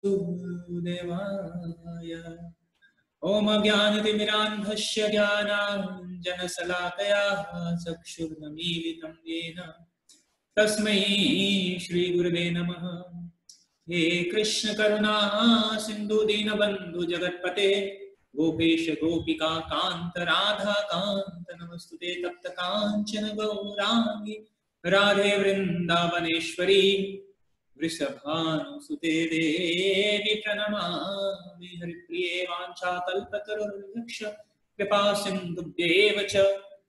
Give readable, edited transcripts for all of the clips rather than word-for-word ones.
वासुदेवाय। ओम ज्ञानतिमिरान्धस्य ज्ञानाञ्जनशलाकया चक्षुर्मीलितं येन तस्मै श्रीगुरुवे नमः। हे कृष्ण करुणा सिंधु दीनबंधु जगत्पते गोपेश गोपिका कांत राधा कांत नमस्तुते। तप्त कांचन गौरांगी राधे वृंदावनेश्वरी वृषभानुसुते देवी प्रणमामि हरिप्रिये। वाञ्छाकल्पतरुर्भक्ष कृपा सिन्धुभ्येव च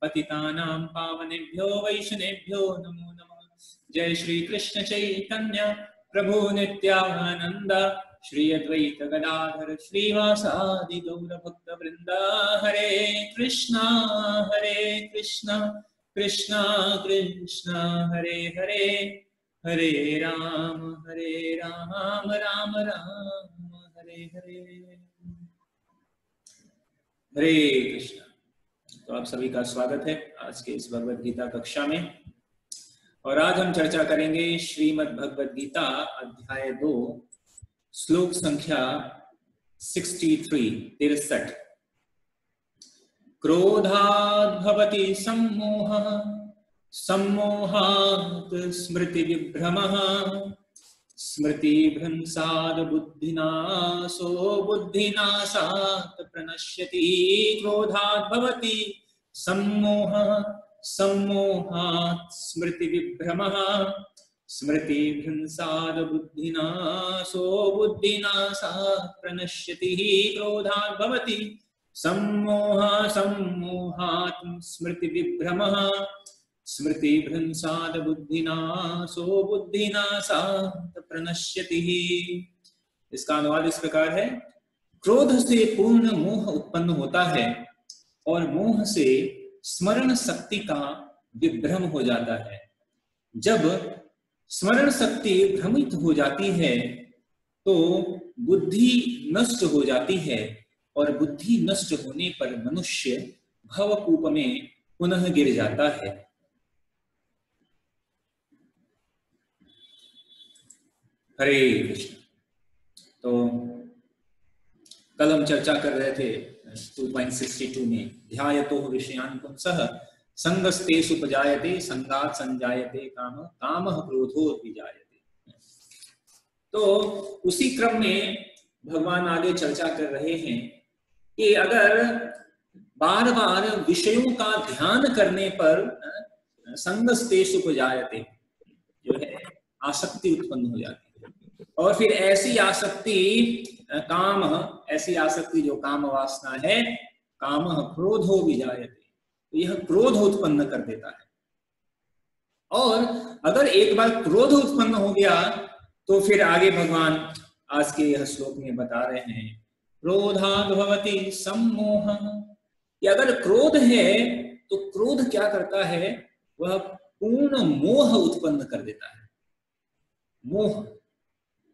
पतितानां पावनेभ्यो वैष्णवेभ्यो नमो नमः। जय श्री कृष्ण चैतन्य प्रभु नित्यानंद श्री अद्वैत गदाधर श्रीवासादि गौर भक्त वृंद। हरे कृष्णा कृष्णा कृष्णा हरे हरे हरे राम राम राम हरे हरे। हरे कृष्ण। तो आप सभी का स्वागत है आज के इस भगवद गीता कक्षा में। और आज हम चर्चा करेंगे श्रीमद् भगवद गीता अध्याय 2 श्लोक संख्या 63। क्रोधाद् भवति सम्मोहः सम्मोहात् स्मृति विभ्रमः स्मृतिभ्रंशात् बुद्धिनाशो बुद्धिनाशात् प्रणश्यति। क्रोधाद् भवति सम्मोहः सम्मोहात् स्मृति विभ्रमः स्मृतिभ्रंशात् बुद्धिनाशो बुद्धिनाशात् प्रणश्यति। क्रोधाद् भवति सम्मोहः सम्मोहात् स्मृति विभ्रमः स्मृतिभ्रंशात् बुद्धिनाशो बुद्धिनाशात् प्रणश्यति। इसका अनुवाद इस प्रकार है। क्रोध से पूर्ण मोह उत्पन्न होता है और मोह से स्मरण शक्ति का विभ्रम हो जाता है। जब स्मरण शक्ति भ्रमित हो जाती है तो बुद्धि नष्ट हो जाती है और बुद्धि नष्ट होने पर मनुष्य भवकूप में पुनः गिर जाता है। हरे कृष्ण। तो कल हम चर्चा कर रहे थे 2.62 में ध्यायतो विषयान् पुंसः संगस्तेषु उपजायते संगात् संजायते काम कामः क्रोधोऽपि विजायते। तो उसी क्रम में भगवान आगे चर्चा कर रहे हैं कि अगर बार बार विषयों का ध्यान करने पर संगस्तेषु उपजायते जो है आसक्ति उत्पन्न हो जाती है। और फिर ऐसी आसक्ति काम ऐसी आसक्ति जो काम वासना है काम क्रोधो विजायते तो यह क्रोध उत्पन्न कर देता है। और अगर एक बार क्रोध उत्पन्न हो गया तो फिर आगे भगवान आज के यह श्लोक में बता रहे हैं क्रोधाद् भवति सम्मोहः। अगर क्रोध है तो क्रोध क्या करता है वह पूर्ण मोह उत्पन्न कर देता है। मोह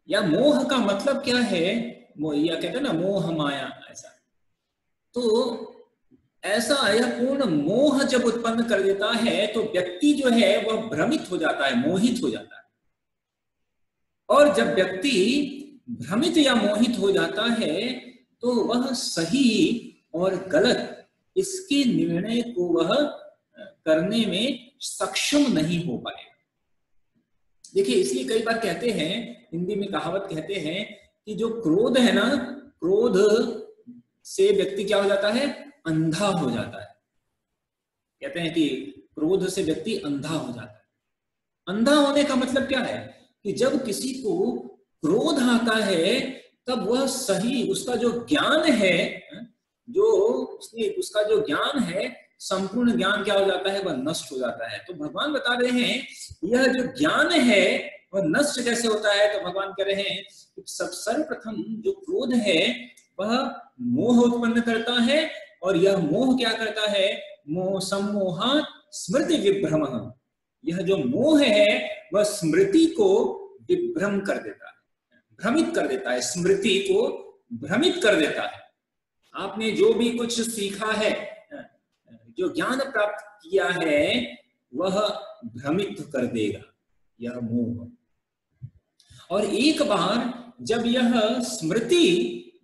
या मोह का मतलब क्या है या कहते हैं ना मोह माया ऐसा। तो ऐसा यह पूर्ण मोह जब उत्पन्न कर देता है तो व्यक्ति जो है वह भ्रमित हो जाता है मोहित हो जाता है। और जब व्यक्ति भ्रमित या मोहित हो जाता है तो वह सही और गलत इसके निर्णय को वह करने में सक्षम नहीं हो पाएगा। देखिए इसलिए कई बार कहते हैं हिंदी में कहावत कहते हैं कि जो क्रोध है ना क्रोध से व्यक्ति क्या हो जाता है अंधा हो जाता है। कहते हैं कि क्रोध से व्यक्ति अंधा हो जाता है। अंधा होने का मतलब क्या है कि जब किसी को क्रोध आता है तब वह सही उसका जो ज्ञान है जो उसका जो ज्ञान है संपूर्ण ज्ञान क्या हो जाता है वह नष्ट हो जाता है। तो भगवान बता रहे हैं यह जो ज्ञान है वह नष्ट कैसे होता है। तो भगवान कह रहे हैं सब सर्वप्रथम जो क्रोध है वह मोह उत्पन्न करता है और यह मोह क्या करता है मोह सम्मोहात् स्मृति विभ्रमः। यह जो मोह है वह स्मृति को विभ्रम कर देता है भ्रमित कर देता है स्मृति को भ्रमित कर देता है। आपने जो भी कुछ सीखा है जो ज्ञान प्राप्त किया है वह भ्रमित कर देगा यह मोह। और एक बार जब यह स्मृति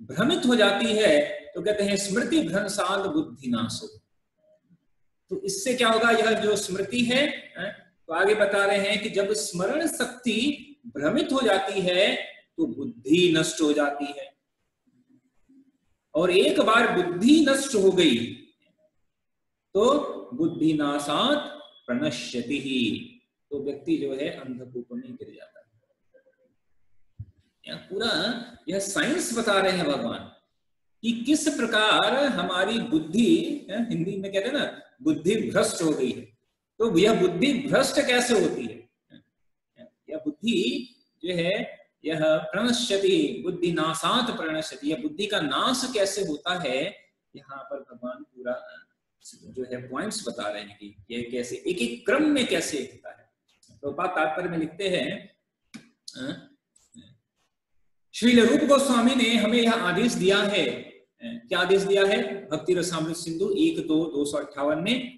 भ्रमित हो जाती है तो कहते हैं स्मृति भ्रंशाल बुद्धिनाशो। तो इससे क्या होगा, यह जो स्मृति है, तो आगे बता रहे हैं कि जब स्मरण शक्ति भ्रमित हो जाती है तो बुद्धि नष्ट हो जाती है, और एक बार बुद्धि नष्ट हो गई तो बुद्धि नाशात प्रणश्यति ही, तो व्यक्ति जो है अंधकूप में गिर जाता है। यह पूरा यह साइंस बता रहे हैं भगवान कि किस प्रकार हमारी बुद्धि, हिंदी में कहते हैं ना बुद्धि भ्रष्ट हो गई है, तो यह बुद्धि भ्रष्ट कैसे होती है, यह बुद्धि जो है यह प्रणश्यति, बुद्धि नाशात प्रणश्यति, यह बुद्धि का नाश कैसे होता है, यहाँ पर भगवान पूरा जो है पॉइंट्स बता रहे हैं कि यह कैसे एक एक क्रम में कैसे होता है। तो बात तात्पर्य में लिखते हैं, श्रील रूप गोस्वामी ने हमें यह आदेश दिया है, क्या आदेश दिया है, भक्ति रसामृत सिंधु 1-2-258 में,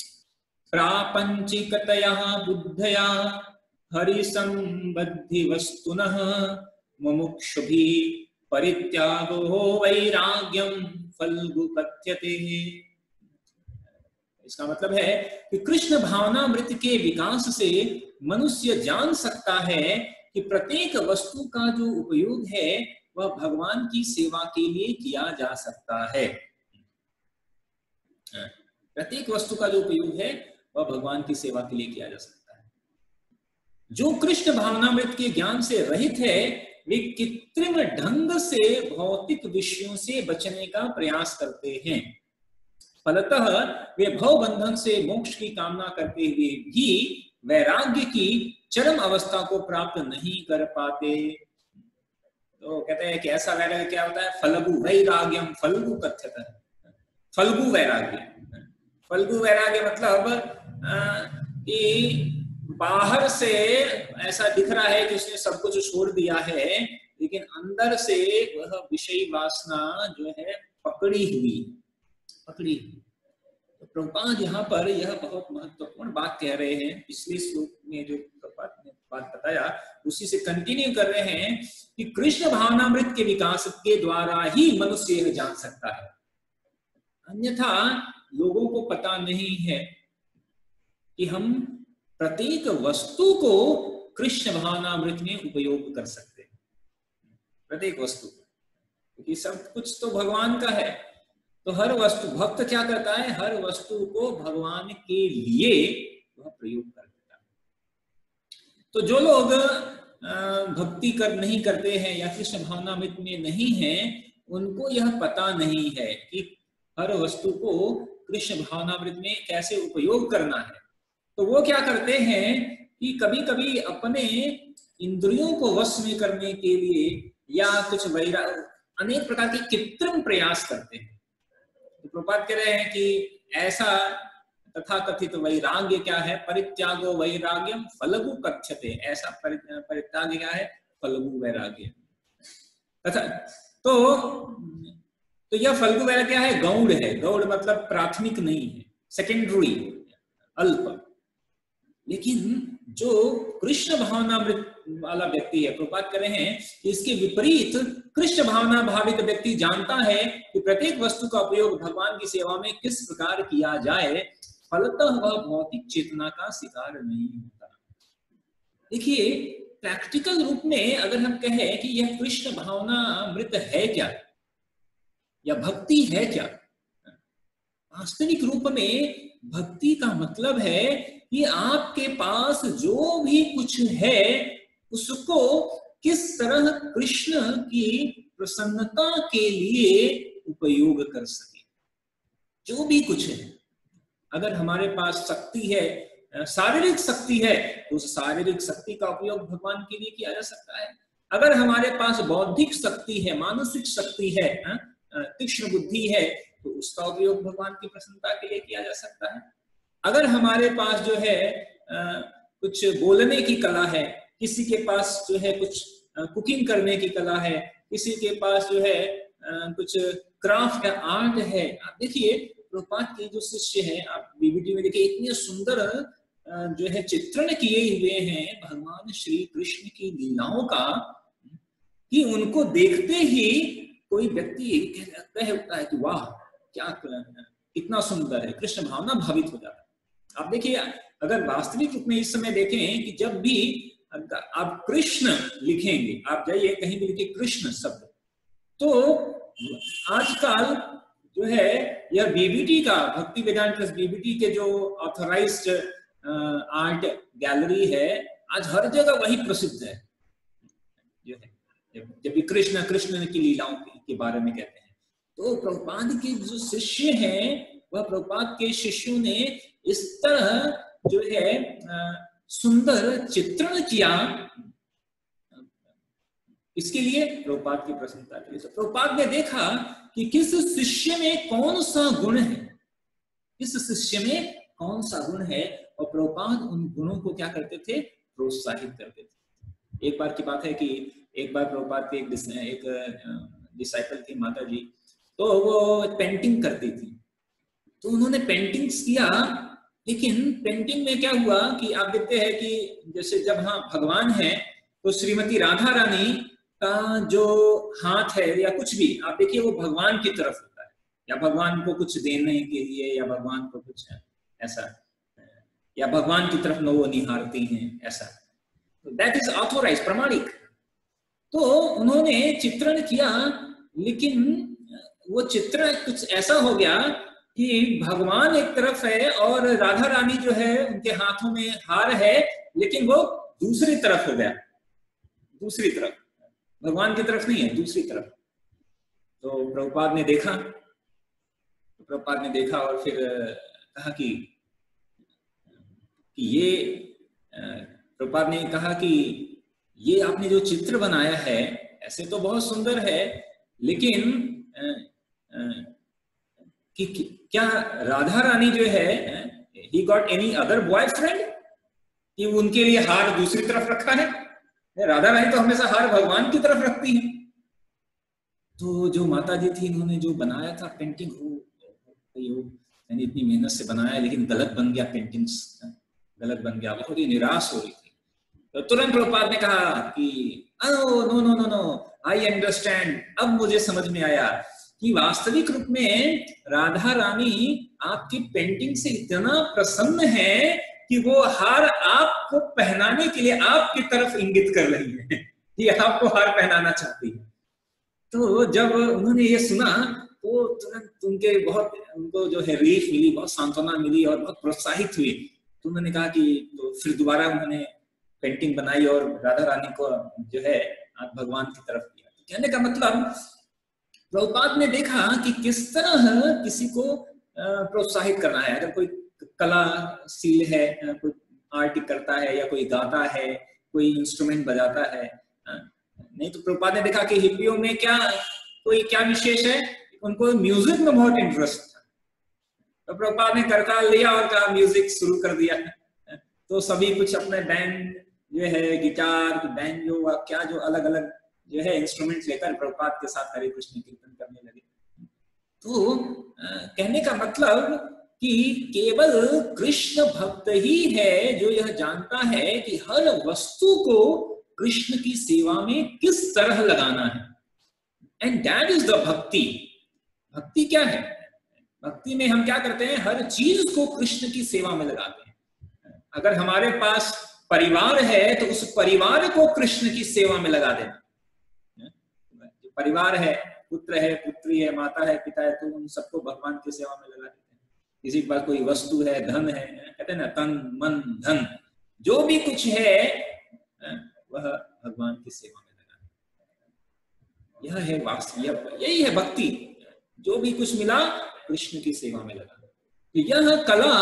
प्रापंचिकतया बुद्धया हरि संबद्धि वस्तुनः मुमुक्षुभि परित्यागो वैराग्यम फल्गु कथ्यते। इसका मतलब है कि कृष्ण भावनामृत के विकास से मनुष्य जान सकता है कि प्रत्येक वस्तु का जो उपयोग है वह भगवान की सेवा के लिए किया जा सकता है। प्रत्येक वस्तु का जो उपयोग है वह भगवान की सेवा के लिए किया जा सकता है। जो कृष्ण भावनामृत के ज्ञान से रहित है वे कृत्रिम ढंग से भौतिक विषयों से बचने का प्रयास करते हैं, फलतः वे भव बंधन से मोक्ष की कामना करते हुए भी वैराग्य की चरम अवस्था को प्राप्त नहीं कर पाते। तो कहते हैं कि ऐसा वैराग्य क्या होता है, फल्गु वैराग्यम फल्गु कथ्यते, फल्गु वैराग्य, फल्गु वैराग्य मतलब कि बाहर से ऐसा दिख रहा है कि उसने सब कुछ छोड़ दिया है, लेकिन अंदर से वह विषय वासना जो है पकड़ी हुई। तो प्रभुपाद यहाँ पर यह बहुत महत्वपूर्ण बात कह रहे हैं, पिछले श्लोक में जो बात बताया उसी से कंटिन्यू कर रहे हैं कि कृष्ण भावनामृत के विकास के द्वारा ही मनुष्य यह जान सकता है, अन्यथा लोगों को पता नहीं है कि हम प्रत्येक वस्तु को कृष्ण भावनामृत में उपयोग कर सकते हैं, प्रत्येक वस्तु, क्योंकि सब कुछ तो भगवान का है। तो हर वस्तु, भक्त क्या करता है, हर वस्तु को भगवान के लिए वह प्रयोग कर देता है। तो जो लोग भक्ति नहीं करते हैं या कृष्ण भावनामृत में नहीं है, उनको यह पता नहीं है कि हर वस्तु को कृष्ण भावनामृत में कैसे उपयोग करना है। तो वो क्या करते हैं कि कभी कभी अपने इंद्रियों को वश में करने के लिए या कुछ अनेक प्रकार के कृत्रिम प्रयास करते हैं। तो प्रभुपाद कह रहे हैं कि ऐसा तथा कथित वैराग्य क्या है, परित्यागो वैराग्यम फल्गु कथ्यते, ऐसा परित्याग क्या है, फल्गु वैराग्य। तथा तो यह फल्गु वैराग्य क्या है, गौड़ है। गौड़ मतलब प्राथमिक नहीं है, सेकेंडरी, अल्प। लेकिन जो कृष्ण भावनामृत वाला व्यक्ति है, प्रभुपाद कर रहे हैं कि इसके विपरीत कृष्ण भावना भावित व्यक्ति जानता है कि प्रत्येक वस्तु का उपयोग भगवान की सेवा में किस प्रकार किया जाए, फलतः वह भौतिक चेतना का शिकार नहीं होता। देखिए, प्रैक्टिकल रूप में अगर हम कहें कि यह कृष्ण भावनामृत है क्या या भक्ति है क्या, वास्तविक रूप में भक्ति का मतलब है कि आपके पास जो भी कुछ है उसको किस तरह कृष्ण की प्रसन्नता के लिए उपयोग कर सके। जो भी कुछ है, अगर हमारे पास शक्ति है, शारीरिक शक्ति है, तो उस शारीरिक शक्ति का उपयोग भगवान के लिए किया जा सकता है। अगर हमारे पास बौद्धिक शक्ति है, मानसिक शक्ति है, तीक्ष्ण बुद्धि है, तो उसका उपयोग भगवान की प्रसन्नता के लिए किया जा सकता है। अगर हमारे पास जो है कुछ बोलने की कला है, किसी के पास जो है कुछ कुकिंग करने की कला है, किसी के पास जो है कुछ क्राफ्ट या आर्ट है। आप देखिए, प्रभुपाद के जो शिष्य हैं, आप बीबीटी में देखिए, इतने सुंदर जो है चित्रण किए हुए हैं भगवान श्री कृष्ण की लीलाओं का, कि उनको देखते ही कोई व्यक्ति कह उठता है कि वाह क्या कितना सुंदर है, कृष्ण भावना भावित हो जाता है। आप देखिए, अगर वास्तविक रूप में इस समय देखें कि जब भी आप कृष्ण लिखेंगे, आप जाइए कहीं भी लिखिए कृष्ण शब्द, तो आजकल जो है यह बीबीटी का, भक्ति वेदांत प्लस बीबीटी के जो ऑथराइज्ड आर्ट गैलरी है, आज हर जगह वही प्रसिद्ध है। जो है जब भी कृष्ण कृष्ण की लीलाओं के बारे में कहते हैं, तो प्रभुपाद के जो शिष्य हैं, वह प्रभुपाद के शिष्यों ने इस तरह जो है सुंदर चित्रण किया, इसके लिए प्रभुपाद की प्रसन्नता के लिए। प्रभुपाद ने देखा कि किस शिष्य में कौन सा गुण है, किस शिष्य में कौन सा गुण है, और प्रभुपाद उन गुणों को क्या करते थे, प्रोत्साहित करते थे। एक बार की बात है कि एक बार प्रभुपाद के एक डिसाइपल थी माता जी, तो वो पेंटिंग करती थी, तो उन्होंने पेंटिंग्स किया, लेकिन पेंटिंग में क्या हुआ कि आप देखते हैं कि जैसे जब हाँ भगवान है, तो श्रीमती राधा रानी का जो हाथ है या कुछ भी आप देखिए, वो भगवान की तरफ होता है, या भगवान को कुछ देने के लिए, या भगवान को कुछ ऐसा, या भगवान की तरफ वो निहारती हैं ऐसा, तो दैट इज ऑथोराइज, प्रमाणिक। तो उन्होंने चित्रण किया, लेकिन वो चित्र कुछ ऐसा हो गया कि भगवान एक तरफ है और राधा रानी जो है उनके हाथों में हार है, लेकिन वो दूसरी तरफ हो गया, दूसरी तरफ, भगवान की तरफ नहीं है, दूसरी तरफ। तो प्रभुपाद ने देखा और फिर कहा कि ये, प्रभुपाद ने कहा कि ये आपने जो चित्र बनाया है ऐसे तो बहुत सुंदर है, लेकिन कि क्या राधा रानी जो है, he got any other boyfriend, कि उनके लिए हार दूसरी तरफ रखा है? राधा रानी तो हमेशा हार भगवान की तरफ रखती है। तो जो माता जी थी, इन्होंने जो बनाया था पेंटिंग, मैंने इतनी मेहनत से बनाया, लेकिन गलत बन गया, पेंटिंग्स गलत बन गया, बहुत ही निराश हो रही थी। तो तुरंत प्रभुपाद ने कहा कि no no no no no, I understand, अब मुझे समझ में आया कि वास्तविक रूप में राधा रानी आपकी पेंटिंग से इतना प्रसन्न है कि वो हार आपको पहनाने के लिए आपकी तरफ इंगित कर रही है, कि आपको हार पहनाना चाहती है। तो जब उन्होंने ये सुना, तो तुरंत उनको जो है रिलीफ मिली, बहुत सांत्वना मिली और बहुत प्रोत्साहित हुई। तो उन्होंने कहा कि तो फिर दोबारा उन्होंने पेंटिंग बनाई और राधा रानी को जो है भगवान की तरफ किया। तो कहने का मतलब, प्रभुपाद ने देखा कि किस तरह किसी को प्रोत्साहित करना है। अगर कोई कलाशील है, कोई आर्ट करता है, या कोई गाता है, कोई इंस्ट्रूमेंट बजाता है, नहीं तो प्रभुपाद ने देखा कि हिप्पियों में क्या विशेष है, उनको म्यूजिक में बहुत इंटरेस्ट था। तो प्रभुपाद ने करताल लिया और कहा म्यूजिक शुरू कर दिया। तो सभी कुछ अपने बैंड जो है, गिटार, बैंजो, क्या जो अलग अलग जो है इंस्ट्रूमेंट लेकर प्रभुपाद के साथ हरे कृष्ण कीर्तन करने लगे। तो कहने का मतलब कि केवल कृष्ण भक्त ही है जो यह जानता है कि हर वस्तु को कृष्ण की सेवा में किस तरह लगाना है, एंड दैट इज द भक्ति। भक्ति क्या है? भक्ति में हम क्या करते हैं, हर चीज को कृष्ण की सेवा में लगाते हैं। अगर हमारे पास परिवार है तो उस परिवार को कृष्ण की सेवा में लगा देना। परिवार है, पुत्र है, पुत्री है, माता है, पिता है, तो उन सबको भगवान की सेवा में लगा देते हैं। किसी के पास कोई वस्तु है, धन है, कहते हैं ना तन मन धन, जो भी कुछ है वह भगवान की सेवा में लगा। यह है वास्तव, यही है भक्ति। जो भी कुछ मिला कृष्ण की सेवा में लगा। तो यह कला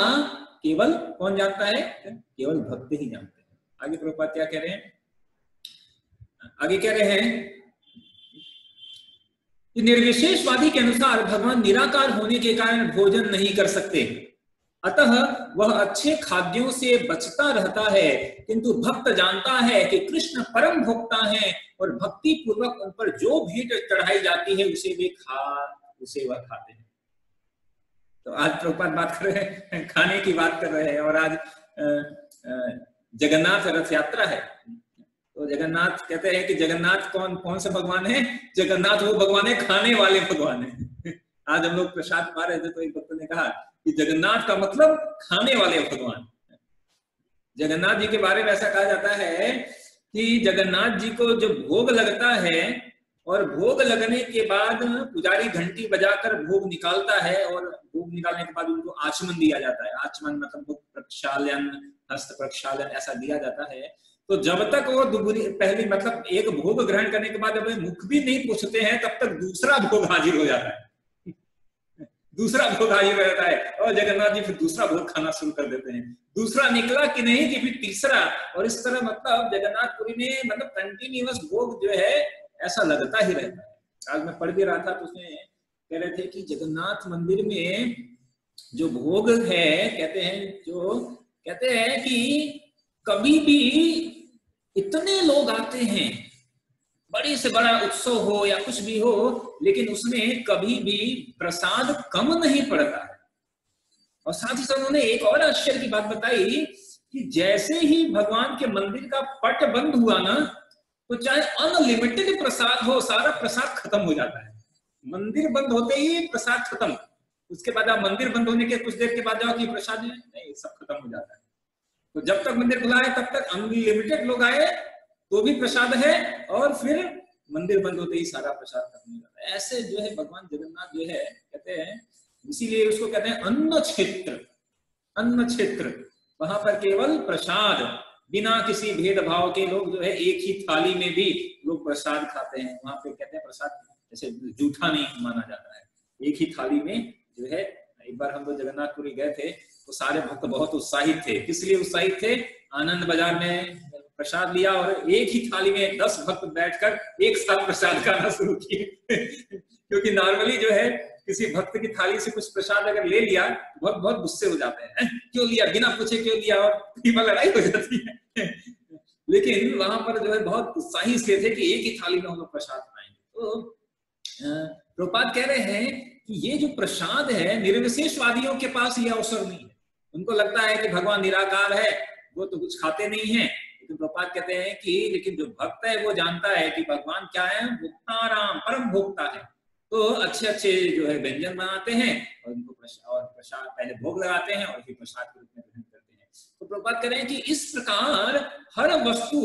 केवल कौन जानता है? केवल भक्त ही जानते हैं। आगे प्रभुपाद क्या कह रहे हैं? आगे कह रहे हैं कि निर्विशेषवादी के अनुसार भगवान निराकार होने के कारण भोजन नहीं कर सकते, अतः वह अच्छे खाद्यों से बचता रहता है, किंतु भक्त जानता है कि कृष्ण परम भोक्ता है और भक्ति पूर्वक उन पर जो भेंट चढ़ाई जाती है उसे वह खाते हैं। तो आज प्रभुपाद बात कर रहे हैं, खाने की बात कर रहे हैं, और आज जगन्नाथ रथ यात्रा है। तो तो जगन्नाथ कहते हैं कि जगन्नाथ कौन से भगवान है? जगन्नाथ वो भगवान है, खाने वाले भगवान है। आज हम लोग प्रसाद पा रहे थे तो एक भक्त ने कहा कि जगन्नाथ का मतलब खाने वाले भगवान। जगन्नाथ जी के बारे में ऐसा कहा जाता है कि जगन्नाथ जी को जो भोग लगता है और भोग लगने के बाद पुजारी घंटी बजाकर भोग निकालता है और भोग निकालने के बाद उनको आचमन दिया जाता है। आचमन मतलब मुख प्रक्षालन, हस्त प्रक्षालन ऐसा दिया जाता है। तो जब तक वो पहली मतलब एक भोग ग्रहण करने के बाद जब मुख भी नहीं पूछते हैं तब तक दूसरा भोग हाजिर हो जाता है। दूसरा भोग हाजिर हो जाता है और जगन्नाथ जी फिर दूसरा भोग खाना शुरू कर देते हैं। दूसरा निकला कि नहीं कि फिर तीसरा, और इस तरह मतलब जगन्नाथपुरी में मतलब कंटिन्यूअस भोग जो है ऐसा लगता ही रहता है। आज मैं पढ़ भी रहा था तो उसमें कह रहे थे कि जगन्नाथ मंदिर में जो भोग है कहते हैं कि कभी भी इतने लोग आते हैं, बड़े से बड़ा उत्सव हो या कुछ भी हो, लेकिन उसमें कभी भी प्रसाद कम नहीं पड़ता है। और साथ ही साथ उन्होंने एक और आश्चर्य की बात बताई कि जैसे ही भगवान के मंदिर का पट बंद हुआ ना, तो चाहे अनलिमिटेड प्रसाद हो, सारा प्रसाद खत्म हो जाता है। मंदिर बंद होते ही प्रसाद खत्म, उसके बाद आप मंदिर बंद होने के कुछ देर के बाद जाओ कि प्रसाद नहीं, सब खत्म हो जाता है। तो जब तक मंदिर खुला है तब तक अनलिमिटेड लोग आए तो भी प्रसाद है, और फिर मंदिर बंद होते ही सारा प्रसाद खत्म हो जाता है। ऐसे जो है भगवान जगन्नाथ जो है कहते हैं, इसीलिए उसको कहते हैं अन्न क्षेत्र। अन्न क्षेत्र, वहां पर केवल प्रसाद, बिना किसी भेदभाव के लोग जो है एक ही थाली में भी लोग प्रसाद खाते हैं। वहां पे कहते हैं प्रसाद जैसे जूठा नहीं माना जाता है, एक ही थाली में जो है। एक बार हम लोग जगन्नाथपुरी गए थे तो सारे भक्त बहुत उत्साहित थे। किस लिए उत्साहित थे? आनंद बाजार में प्रसाद लिया और एक ही थाली में 10 भक्त बैठकर एक साथ प्रसाद खाना शुरू किए। क्योंकि नॉर्मली जो है किसी भक्त की थाली से कुछ प्रसाद अगर ले लिया बहुत बहुत गुस्से हो जाते हैं, क्यों लिया, बिना पूछे क्यों लिया, और लड़ाई हो जाती है। लेकिन वहां पर जो है बहुत उत्साही से थे कि एक ही थाली में हम लोग प्रसाद खाएंगे। तो प्रभुपाद कह रहे हैं कि ये जो प्रसाद है, निर्विशेषवादियों के पास ये अवसर नहीं है। उनको लगता है कि भगवान निराकार है, वो तो कुछ खाते नहीं है। लेकिन प्रभुपाद कहते हैं कि लेकिन जो भक्त है वो जानता है कि भगवान क्या है, भुक्ताराम, परम भोक्ता है। तो अच्छे अच्छे जो है व्यंजन बनाते हैं और उनको प्रसाद पहले भोग लगाते हैं और फिर प्रसाद के रूप में ग्रहण करते हैं। तो प्रभुपाद कह रहे हैं कि इस प्रकार हर वस्तु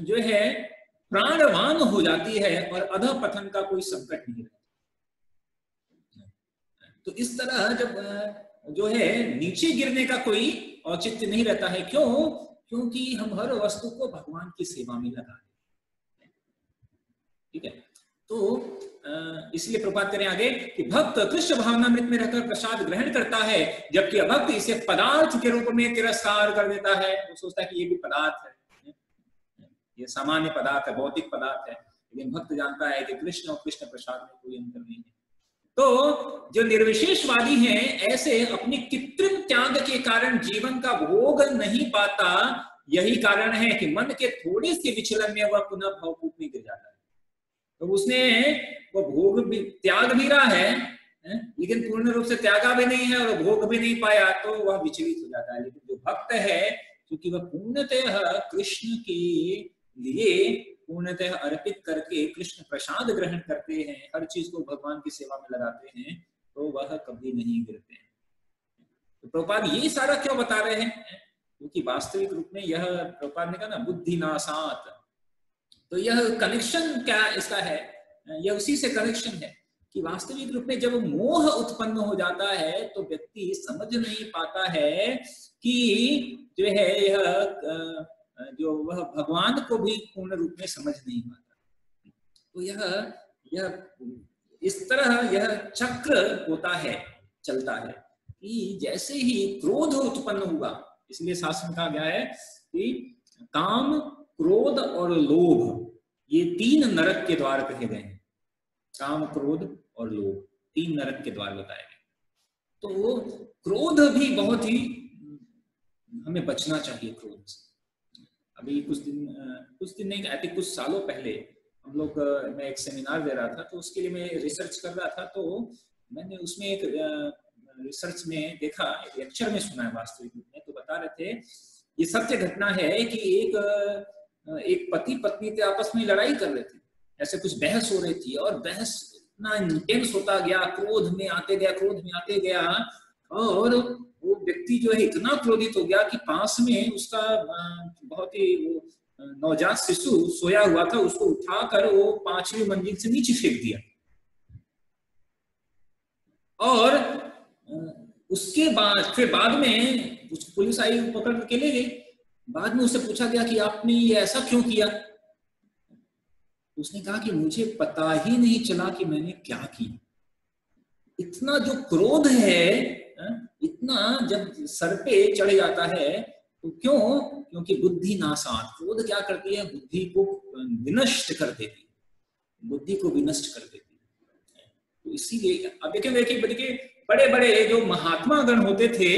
जो है प्राणवान हो जाती है और अधःपतन का कोई संकट नहीं रहता। तो इस तरह जब जो है नीचे गिरने का कोई औचित्य नहीं रहता है। क्यों? क्योंकि हम हर वस्तु को भगवान की सेवा में लगा देते हैं। ठीक है, तो इसलिए प्रभुपाद करें आगे कि भक्त कृष्ण भावनामृत में रहकर प्रसाद ग्रहण करता है, जबकि अभक्त इसे पदार्थ के रूप में तिरस्कार कर देता है। वो सोचता है कि ये भी पदार्थ है, ये सामान्य पदार्थ है, भौतिक पदार्थ है। लेकिन भक्त जानता है कि कृष्ण और कृष्ण प्रसाद में कोई अंतर नहीं है। तो जो निर्विशेषवादी हैं, ऐसे अपनी कृत्रिम त्याग के कारण जीवन का भोग नहीं पाता। यही कारण है कि मन के थोड़े से विचलन में वह पुनः भवकूप में गिर जाता है। तो उसने वो भोग भी त्याग भी रहा है, लेकिन पूर्ण रूप से त्यागा भी नहीं है और भोग भी नहीं पाया, तो वह विचलित हो जाता है। लेकिन जो भक्त है, क्योंकि वह पूर्णतः कृष्ण के लिए पूर्णतः अर्पित करके कृष्ण प्रसाद ग्रहण करते हैं, हर चीज को भगवान की सेवा में लगाते हैं, तो वह कभी नहीं गिरते हैं। तो प्रभुपाद ये सारा क्यों बता रहे हैं? क्योंकि वास्तविक रूप में यह प्रभुपाद ने कहा ना, बुद्धि नाशात। तो यह कनेक्शन क्या इसका है? यह उसी से कनेक्शन है कि वास्तविक रूप में जब मोह उत्पन्न हो जाता है तो व्यक्ति समझ नहीं पाता है कि जो है यह जो वह भगवान को भी पूर्ण रूप में समझ नहीं पाता। तो यह इस तरह यह चक्र होता है, चलता है कि जैसे ही क्रोध उत्पन्न हुआ, इसलिए शास्त्र में कहा गया है कि काम, क्रोध और लोभ ये 3 नरक के द्वार कहे गए हैं। काम, क्रोध और लोभ 3 नरक के द्वार बताए गए। तो क्रोध भी बहुत ही हमें बचना चाहिए क्रोध से। अभी कुछ दिन नहीं, आई थिंक कुछ सालों पहले हम लोग, मैं एक सेमिनार दे रहा था, तो उसके लिए मैं रिसर्च कर रहा था। तो मैंने उसमें एक रिसर्च में देखा, एक लेक्चर में सुना है वास्तविक में, तो बता रहे थे ये सत्य घटना है कि एक एक पति पत्नी थे, आपस में लड़ाई कर रहे थे, ऐसे कुछ बहस हो रही थी और बहस इतना इंटेंस होता गया, क्रोध में आते गया, क्रोध में आते गया, और वो व्यक्ति जो है इतना क्रोधित हो गया कि पास में उसका बहुत ही वो नवजात शिशु सोया हुआ था, उसको उठाकर वो 5वीं मंजिल से नीचे फेंक दिया। और उसके बाद फिर बाद में उसको पुलिस आई, पकड़ के ले गई। बाद में उससे पूछा गया कि आपने ये ऐसा क्यों किया? उसने कहा कि मुझे पता ही नहीं चला कि मैंने क्या किया। इतना जो क्रोध है, इतना जब सर पे चढ़ जाता है, तो क्यों? क्योंकि बुद्धि नाशात, क्रोध क्या करती है? बुद्धि को विनष्ट कर देती है, बुद्धि को विनष्ट कर देती है। तो इसीलिए अब देखिए बड़े बड़े जो महात्मा गण होते थे,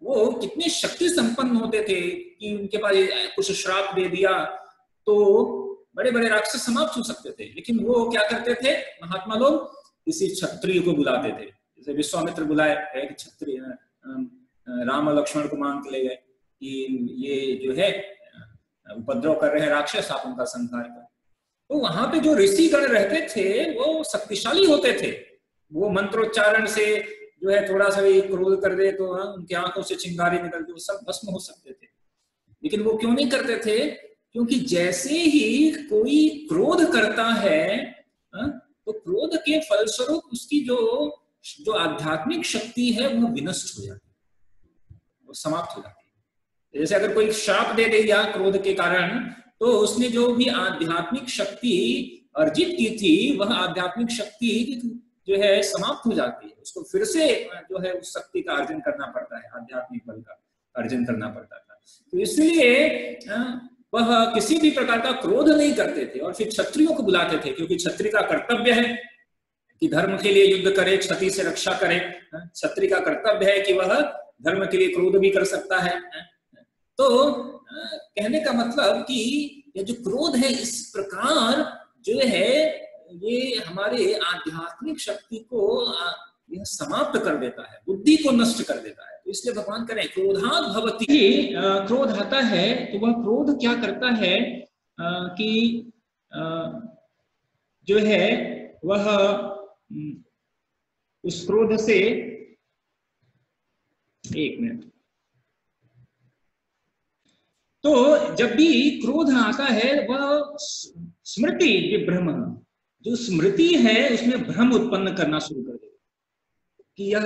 वो कितने शक्ति संपन्न होते थे कि उनके पास कुछ श्राप दे दिया तो बड़े बड़े राक्षस समाप्त हो सकते थे। लेकिन वो क्या करते थे महात्मा लोग? किसी क्षत्रिय को बुलाते थे, जैसे विश्वामित्र बुलाए एक क्षत्रिय, राम और लक्ष्मण को मान के ले गए कि ये जो है उपद्रव कर रहे हैं राक्षस, आप उनका संहार करें। तो वहां पे जो ऋषि गण रहते थे वो शक्तिशाली होते थे, वो मंत्रोच्चारण से जो है थोड़ा सा भी क्रोध कर दे तो उनकी आंखों से चिंगारी निकल के वो सब भस्म हो सकते थे। लेकिन वो क्यों नहीं करते थे? क्योंकि जैसे ही कोई क्रोध करता है तो क्रोध के फलस्वरूप उसकी जो आध्यात्मिक शक्ति है वो विनष्ट हो जाती है, वो समाप्त हो जाती है। जैसे अगर कोई श्राप दे दिया क्रोध के कारण, तो उसने जो भी आध्यात्मिक शक्ति अर्जित की थी वह आध्यात्मिक शक्ति जो है समाप्त हो जाती है, उसको फिर से जो है उस शक्ति का अर्जन करना पड़ता है, आध्यात्मिक बल का अर्जन करना पड़ता था। तो इसलिए वह किसी भी प्रकार का क्रोध नहीं करते थे और फिर क्षत्रियों को बुलाते थे, क्योंकि क्षत्रिय का कर्तव्य है कि धर्म के लिए युद्ध करे, क्षति से रक्षा करे। क्षत्रिय का कर्तव्य है कि वह धर्म के लिए क्रोध भी कर सकता है। तो कहने का मतलब कि ये जो क्रोध है इस प्रकार जो है ये हमारे आध्यात्मिक शक्ति को यह समाप्त कर देता है, बुद्धि को नष्ट कर देता है। तो इसलिए भगवान करें क्रोधात् भवति, क्रोध आता है तो वह क्रोध क्या करता है कि जो है वह उस क्रोध से, एक मिनट, तो जब भी क्रोध आता है वह स्मृति विभ्रम, जो स्मृति है उसमें भ्रम उत्पन्न करना शुरू कर देगा कि यह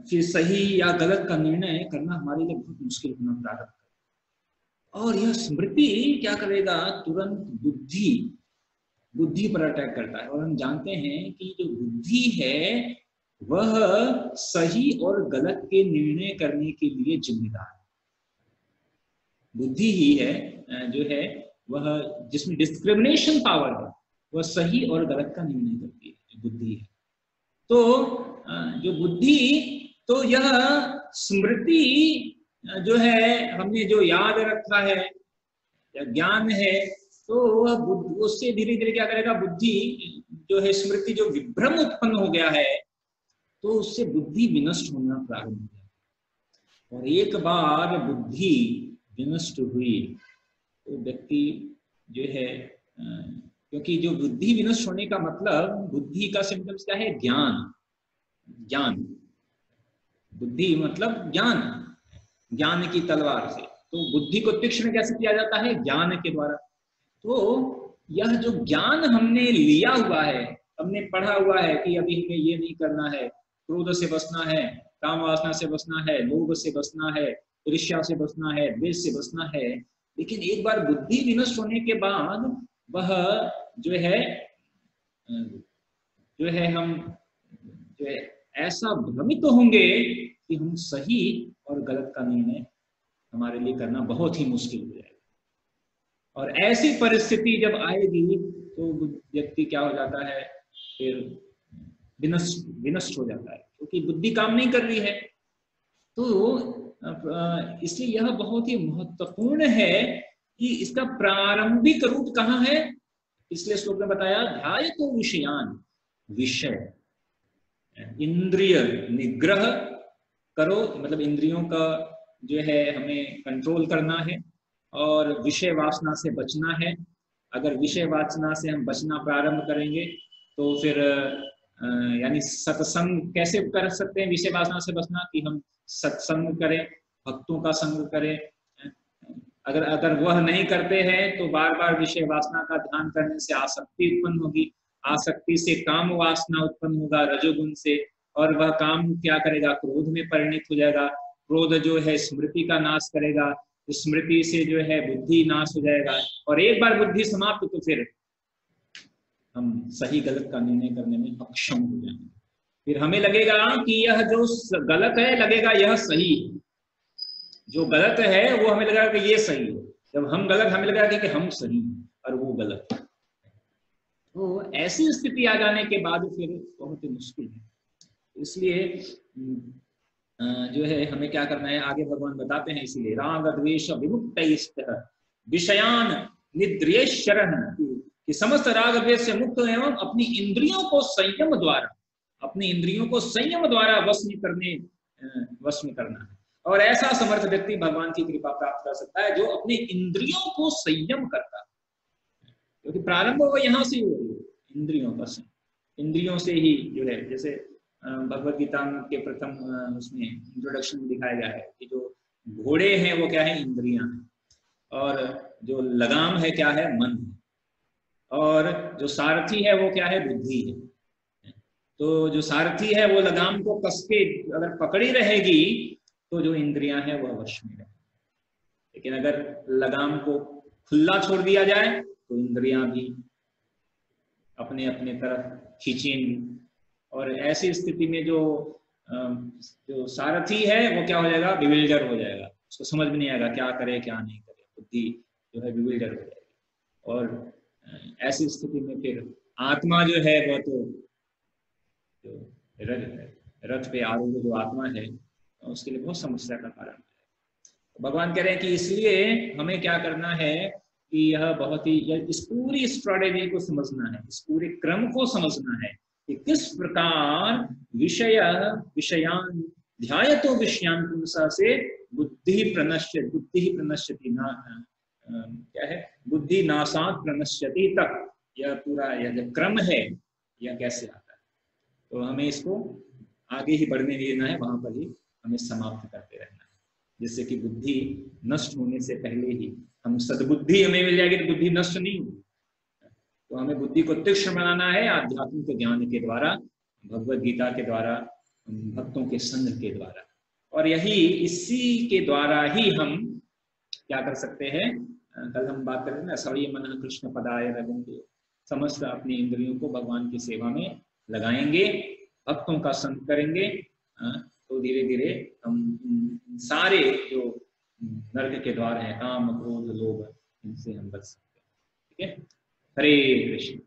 फिर सही या गलत का निर्णय करना हमारे लिए बहुत मुश्किल होना प्रारंभ करेगा। और यह स्मृति क्या करेगा? तुरंत बुद्धि पर अटैक करता है। और हम जानते हैं कि जो बुद्धि है वह सही और गलत के निर्णय करने के लिए जिम्मेदार है। बुद्धि ही है जो है वह जिसमें डिस्क्रिमिनेशन पावर है, वह सही और गलत का निर्णय करती है, जो बुद्धि है। तो जो बुद्धि, तो यह स्मृति जो है हमने जो याद रखा है या ज्ञान है, तो वह उससे धीरे धीरे क्या करेगा? बुद्धि जो है, स्मृति जो विभ्रम उत्पन्न हो गया है तो उससे बुद्धि विनष्ट होना प्रारंभ हो गया। और एक बार बुद्धि विनष्ट हुई तो व्यक्ति जो है, क्योंकि जो बुद्धि विनष्ट होने का मतलब, बुद्धि का सिम्टम्स क्या है? ज्ञान। बुद्धि मतलब ज्ञान की तलवार से। तो बुद्धि को तीक्ष्ण कैसे किया जाता है? ज्ञान के द्वारा। तो यह जो ज्ञान हमने लिया हुआ है, हमने पढ़ा हुआ है कि अभी हमें ये नहीं करना है, क्रोध से बचना है, काम वासना से बचना है, लोभ से बचना है, ईर्ष्या से बचना है, द्वेष से बचना है। लेकिन एक बार बुद्धि विनष्ट होने के बाद वह जो है हम जो है ऐसा भ्रमित तो होंगे कि हम सही और गलत का निर्णय हमारे लिए करना बहुत ही मुश्किल हो जाएगा। और ऐसी परिस्थिति जब आएगी तो व्यक्ति क्या हो जाता है? फिर विनष्ट हो जाता है, क्योंकि बुद्धि काम नहीं कर रही है। तो इसलिए यह बहुत ही महत्वपूर्ण है कि इसका प्रारंभिक रूप कहाँ है? इसलिए श्लोक में बताया ध्यायतो विषयान, विषय इंद्रिय निग्रह करो, मतलब इंद्रियों का जो है हमें कंट्रोल करना है। और विषय वासना से बचना है। अगर विषय वासना से हम बचना प्रारंभ करेंगे तो फिर यानी सत्संग कैसे कर सकते हैं विषय वासना से बचना, कि हम सत्संग करें, भक्तों का संग करें। अगर अगर वह नहीं करते हैं तो बार बार विषय वासना का ध्यान करने से आसक्ति उत्पन्न होगी, आसक्ति से काम वासना उत्पन्न होगा रजोगुण से, और वह काम क्या करेगा, क्रोध में परिणत हो जाएगा। क्रोध जो है स्मृति का नाश करेगा, स्मृति से जो है बुद्धि नाश हो जाएगा, और एक बार बुद्धि समाप्त तो फिर हम सही गलत का निर्णय करने में अक्षम हो जाएंगे। फिर हमें लगेगा कि यह जो गलत है लगेगा यह सही है, जो गलत है वो हमें लगेगा कि ये सही है, जब हम गलत हमें लगेगा कि हम सही हैं और वो गलत है। तो ऐसी स्थिति आ जाने के बाद फिर बहुत ही मुश्किल है। इसलिए जो है हमें क्या करना है, आगे भगवान बताते हैं, इसीलिए राग द्वेष विमुक्त विषयान निद्रिय शरण, कि समस्त राग द्वेष से मुक्त एवं अपनी इंद्रियों को संयम द्वारा, अपनी इंद्रियों को संयम द्वारा वश में करना है। और ऐसा समर्थ व्यक्ति भगवान की कृपा प्राप्त कर सकता है जो अपनी इंद्रियों को संयम करता है, क्योंकि प्रारंभ वो यहां से हो रही है, इंद्रियों का संयम। इंद्रियों से ही जो है, जैसे भगवत गीता के प्रथम उसमें इंट्रोडक्शन में दिखाया गया है कि जो घोड़े हैं वो क्या है, इंद्रियां हैं, और जो लगाम है क्या है, मन है, और जो सारथी है वो क्या है, बुद्धि है। तो जो सारथी है वो लगाम को कसके अगर पकड़ी रहेगी तो जो इंद्रियां हैं वह वश में रहेगी, लेकिन अगर लगाम को खुला छोड़ दिया जाए तो इंद्रियां भी अपने अपने तरफ खींचेंगी, और ऐसी स्थिति में जो सारथी है वो क्या हो जाएगा, विविल्डर हो जाएगा, उसको समझ में नहीं आएगा क्या करे क्या नहीं करे, बुद्धि जो है विविल्डर हो जाएगी। और ऐसी स्थिति में फिर आत्मा जो है वह तो जो रथ पे आरूढ़ जो आत्मा है उसके लिए बहुत समस्या का कारण है। भगवान कह रहे हैं कि इसलिए हमें क्या करना है कि यह बहुत ही, इस पूरी स्ट्रेटेजी को समझना है, इस पूरे क्रम को समझना है कि किस प्रकार विषयान ध्यायतो विषयान पुंसा से बुद्धि प्रणश्यति ना, क्या है, बुद्धि नाशात प्रणश्यति तक, यह पूरा यह जो क्रम है यह कैसे आता है। तो हमें इसको आगे ही बढ़ने देना है, वहां पर ही हमें समाप्त करते रहना है, जिससे कि बुद्धि नष्ट होने से पहले ही हम सद्बुद्धि हमें मिल जाएगी, तो बुद्धि नष्ट नहीं होगी। तो हमें बुद्धि को तीक्ष्ण बनाना है आध्यात्मिक ज्ञान के द्वारा, भगवत गीता के द्वारा, भक्तों के संग के द्वारा, और इसी के द्वारा ही हम क्या कर सकते हैं, कल हम बात करेंगे ना, सवय मन कृष्ण पदाय रवेंगे, समस्त अपनी इंद्रियों को भगवान की सेवा में लगाएंगे, भक्तों का संग करेंगे, तो धीरे धीरे हम सारे जो नरक के द्वार हैं, काम क्रोध लोभ, इनसे हम बच सकते हैं। ठीक है, हरे कृष्ण।